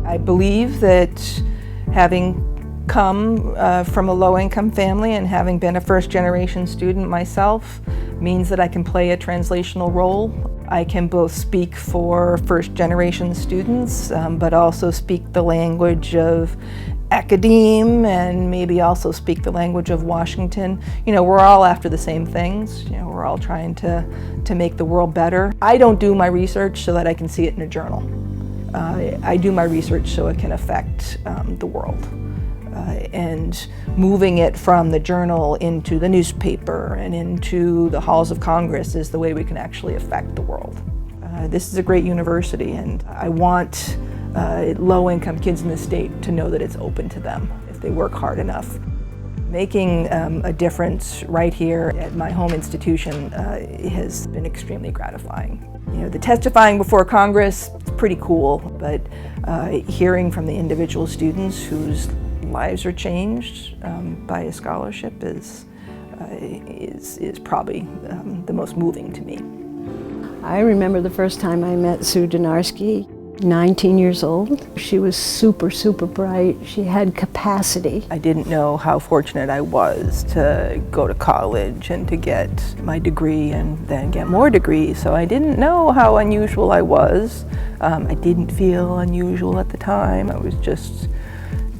I believe that having come from a low-income family and having been a first-generation student myself means that I can play a translational role. I can both speak for first-generation students, but also speak the language of academe and maybe also speak the language of Washington. You know, we're all after the same things. You know, we're all trying to make the world better. I don't do my research so that I can see it in a journal. I do my research so it can affect the world. And moving it from the journal into the newspaper and into the halls of Congress is the way we can actually affect the world. This is a great university, and I want low-income kids in the state to know that it's open to them if they work hard enough. Making a difference right here at my home institution has been extremely gratifying. You know, the testifying before Congress is pretty cool, but hearing from the individual students whose lives are changed by a scholarship is probably the most moving to me. I remember the first time I met Sue Dynarski, 19 years old. She was super, super bright. She had capacity. I didn't know how fortunate I was to go to college and to get my degree and then get more degrees. So I didn't know how unusual I was. I didn't feel unusual at the time. I was just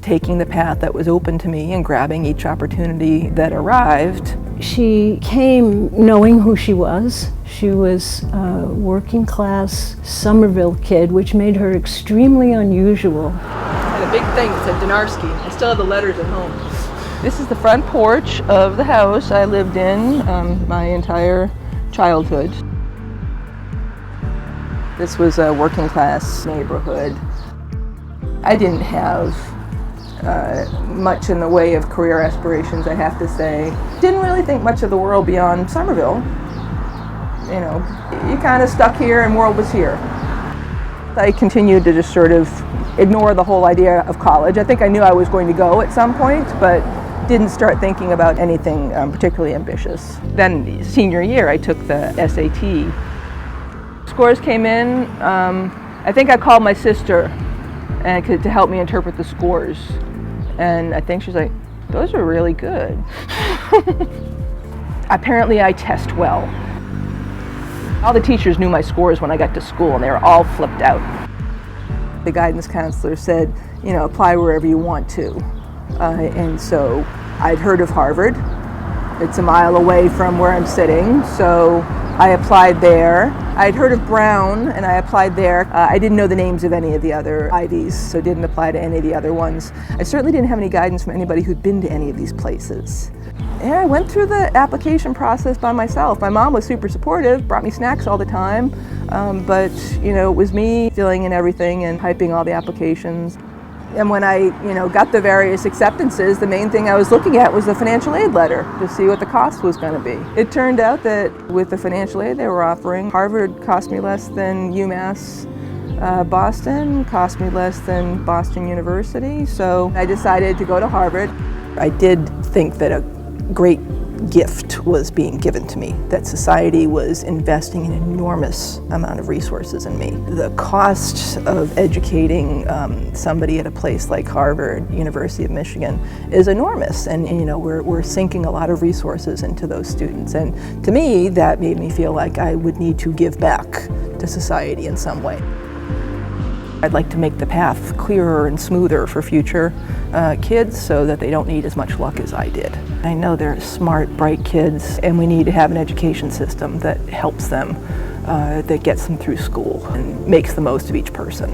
taking the path that was open to me and grabbing each opportunity that arrived. She came knowing who she was. She was a working class Somerville kid, which made her extremely unusual. I had a big thing that said Dynarski. I still have the letters at home. This is the front porch of the house I lived in my entire childhood. This was a working class neighborhood. I didn't have much in the way of career aspirations, I have to say. Didn't really think much of the world beyond Somerville. You know, you kind of stuck here and world was here. I continued to just sort of ignore the whole idea of college. I think I knew I was going to go at some point, but didn't start thinking about anything particularly ambitious. Then senior year, I took the SAT. Scores came in. I think I called my sister to help me interpret the scores. And I think she's like, those are really good. Apparently I test well. All the teachers knew my scores when I got to school and they were all flipped out. The guidance counselor said, you know, apply wherever you want to. And so I'd heard of Harvard. It's a mile away from where I'm sitting, so I applied there. I'd heard of Brown and I applied there. I didn't know the names of any of the other Ivies, so didn't apply to any of the other ones. I certainly didn't have any guidance from anybody who'd been to any of these places. And I went through the application process by myself. My mom was super supportive, brought me snacks all the time, but you know, it was me filling in everything and typing all the applications. And when I, got the various acceptances, the main thing I was looking at was the financial aid letter to see what the cost was going to be. It turned out that with the financial aid they were offering, Harvard cost me less than UMass Boston, cost me less than Boston University, so I decided to go to Harvard. I did think that a great gift was being given to me, that society was investing an enormous amount of resources in me. The cost of educating somebody at a place like Harvard, University of Michigan, is enormous, and we're sinking a lot of resources into those students, and to me that made me feel like I would need to give back to society in some way. I'd like to make the path clearer and smoother for future kids so that they don't need as much luck as I did. I know they're smart, bright kids, and we need to have an education system that helps them, that gets them through school and makes the most of each person.